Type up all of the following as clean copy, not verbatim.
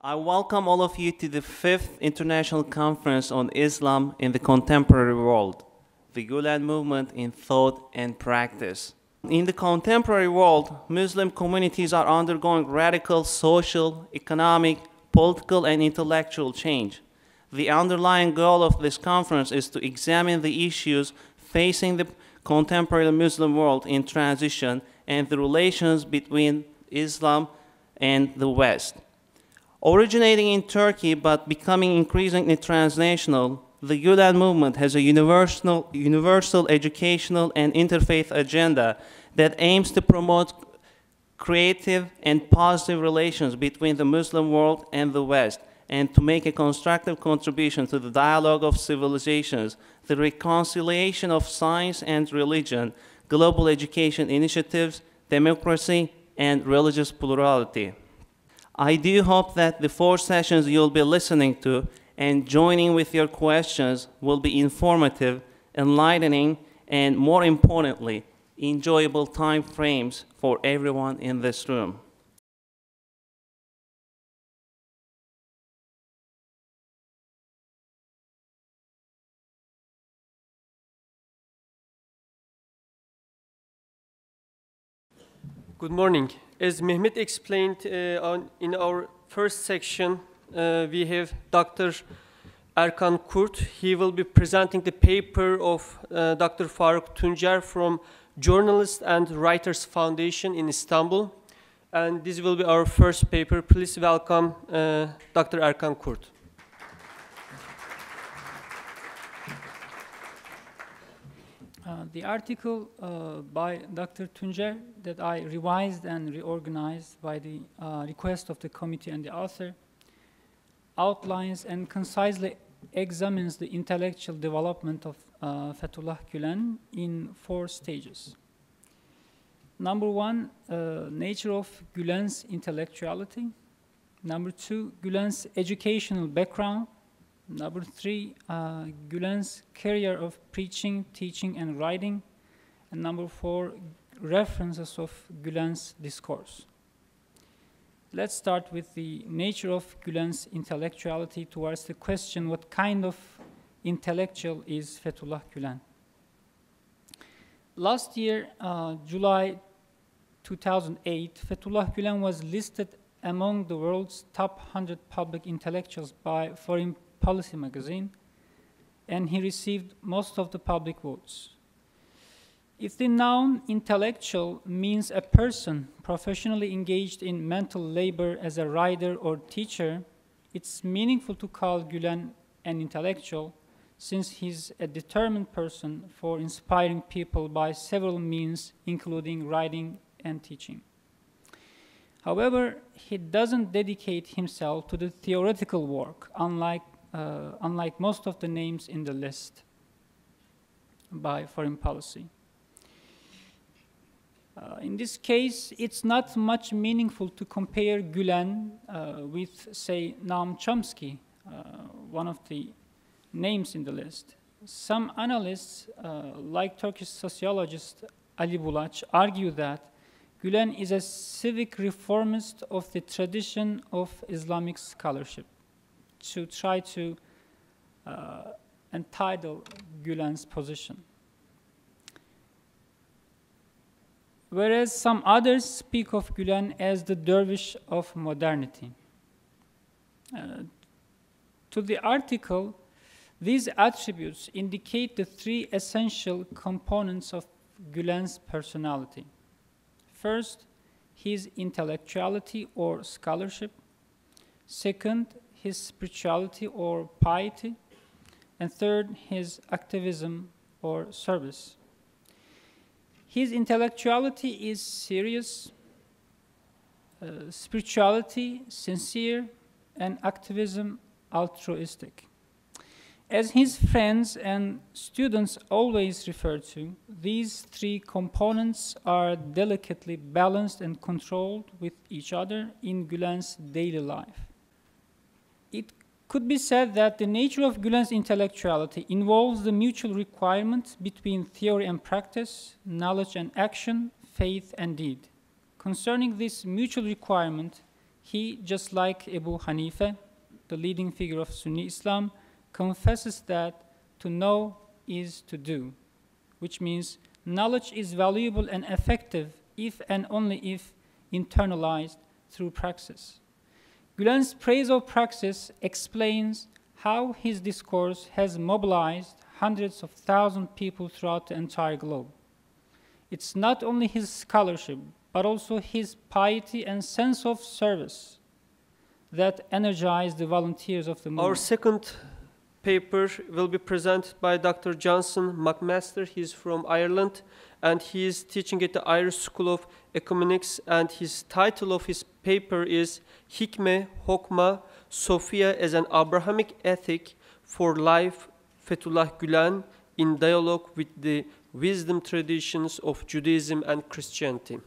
I welcome all of you to the 5th International Conference on Islam in the Contemporary World, the Gulen Movement in Thought and Practice. In the contemporary world, Muslim communities are undergoing radical social, economic, political, and intellectual change. The underlying goal of this conference is to examine the issues facing the contemporary Muslim world in transition and the relations between Islam and the West. Originating in Turkey but becoming increasingly transnational, the Gülen movement has a universal educational and interfaith agenda that aims to promote creative and positive relations between the Muslim world and the West, and to make a constructive contribution to the dialogue of civilizations, the reconciliation of science and religion, global education initiatives, democracy, and religious plurality. I do hope that the 4 sessions you'll be listening to and joining with your questions will be informative, enlightening, and more importantly, enjoyable time frames for everyone in this room. Good morning. As Mehmet explained in our first section, we have Dr. Erkan Kurt. He will be presenting the paper of Dr. Faruk Tuncer from Journalists and Writers Foundation in Istanbul. And this will be our first paper. Please welcome Dr. Erkan Kurt. The article by Dr. Tuncer that I revised and reorganized by the request of the committee and the author outlines and concisely examines the intellectual development of Fethullah Gülen in 4 stages. Number 1, nature of Gülen's intellectuality. Number 2, Gülen's educational background. Number 3, Gülen's career of preaching, teaching, and writing. And number 4, references of Gülen's discourse. Let's start with the nature of Gülen's intellectuality towards the question, what kind of intellectual is Fethullah Gülen? Last year, July 2008, Fethullah Gülen was listed among the world's top 100 public intellectuals by Foreign Policy magazine, and he received most of the public votes. If the noun intellectual means a person professionally engaged in mental labor as a writer or teacher, it's meaningful to call Gülen an intellectual, since he's a determined person for inspiring people by several means, including writing and teaching. However, he doesn't dedicate himself to the theoretical work, unlike most of the names in the list by Foreign Policy. In this case, it's not much meaningful to compare Gülen with, say, Noam Chomsky, one of the names in the list. Some analysts, like Turkish sociologist Ali Bulaç, argue that Gülen is a civic reformist of the tradition of Islamic scholarship, to try to entitle Gülen's position. Whereas some others speak of Gülen as the dervish of modernity. To the article, these attributes indicate the 3 essential components of Gülen's personality. First, his intellectuality or scholarship. Second, his spirituality or piety. And third, his activism or service. His intellectuality is serious, spirituality sincere, and activism altruistic. As his friends and students always refer to, these 3 components are delicately balanced and controlled with each other in Gülen's daily life. It could be said that the nature of Gülen's intellectuality involves the mutual requirement between theory and practice, knowledge and action, faith and deed. Concerning this mutual requirement, He, just like Abu Hanifa, the leading figure of Sunni Islam, confesses that to know is to do, which means knowledge is valuable and effective if and only if internalized through praxis. Gülen's praise of praxis explains how his discourse has mobilized hundreds of thousands of people throughout the entire globe. It's not only his scholarship, but also his piety and sense of service that energize the volunteers of the movement. Our second paper will be presented by Dr. Johnson McMaster. He's from Ireland, and he is teaching at the Irish School of Economics, and his title of his paper is Hikme, Hokma, Sophia as an Abrahamic Ethic for Life, Fethullah Gülen, in dialogue with the wisdom traditions of Judaism and Christianity.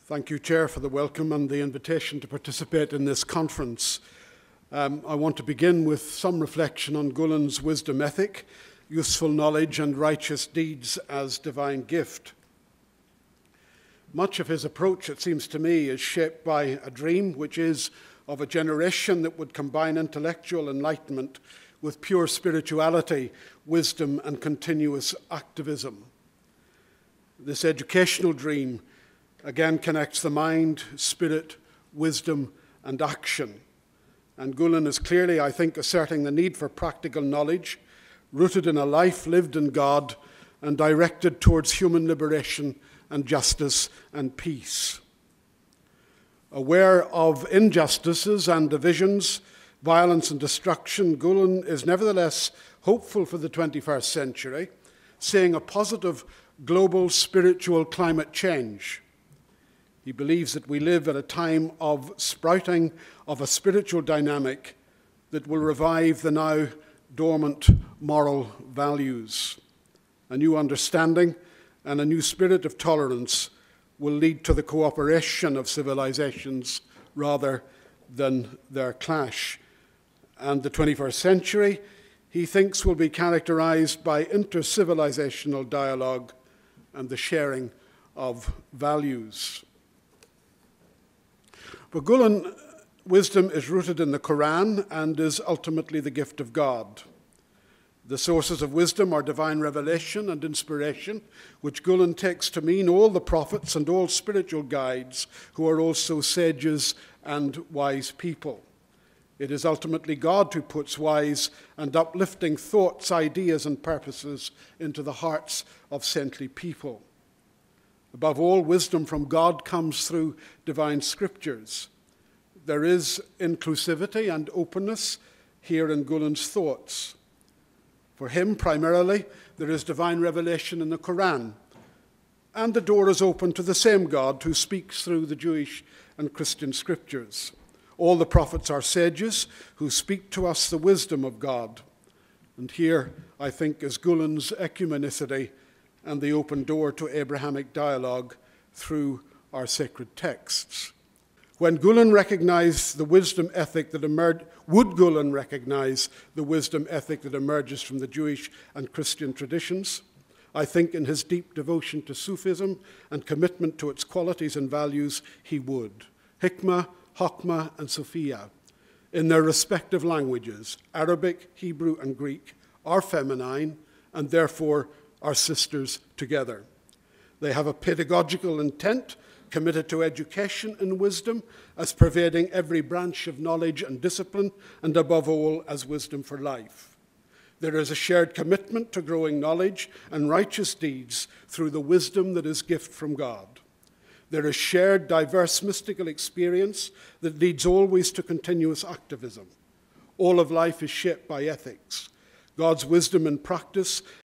Thank you, Chair, for the welcome and the invitation to participate in this conference. I want to begin with some reflection on Gulen's wisdom ethic, useful knowledge and righteous deeds as divine gift. Much of his approach, it seems to me, is shaped by a dream which is of a generation that would combine intellectual enlightenment with pure spirituality, wisdom and continuous activism. This educational dream again connects the mind, spirit, wisdom, and action. And Gülen is clearly, I think, asserting the need for practical knowledge, rooted in a life lived in God and directed towards human liberation and justice and peace. Aware of injustices and divisions, violence and destruction, Gülen is nevertheless hopeful for the 21st century, seeing a positive global spiritual climate change. He believes that we live at a time of sprouting of a spiritual dynamic that will revive the now dormant moral values. A new understanding and a new spirit of tolerance will lead to the cooperation of civilizations rather than their clash. And the 21st century, he thinks, will be characterized by inter-civilizational dialogue and the sharing of values. For Gülen, wisdom is rooted in the Quran and is ultimately the gift of God. The sources of wisdom are divine revelation and inspiration, which Gülen takes to mean all the prophets and all spiritual guides who are also sages and wise people. It is ultimately God who puts wise and uplifting thoughts, ideas, and purposes into the hearts of saintly people. Above all, wisdom from God comes through divine scriptures. There is inclusivity and openness here in Gülen's thoughts. For him, primarily, there is divine revelation in the Quran, and the door is open to the same God who speaks through the Jewish and Christian scriptures. All the prophets are sages who speak to us the wisdom of God. And here, I think, is Gülen's ecumenicity and the open door to Abrahamic dialogue through our sacred texts. When Gülen recognized the wisdom ethic that would Gülen recognize the wisdom ethic that emerges from the Jewish and Christian traditions? I think in his deep devotion to Sufism and commitment to its qualities and values, he would. Hikmah, Hokmah, and Sophia, in their respective languages, Arabic, Hebrew, and Greek, are feminine and therefore are sisters together. They have a pedagogical intent committed to education and wisdom as pervading every branch of knowledge and discipline, and above all, as wisdom for life. There is a shared commitment to growing knowledge and righteous deeds through the wisdom that is gift from God. There is shared diverse mystical experience that leads always to continuous activism. All of life is shaped by ethics. God's wisdom in practice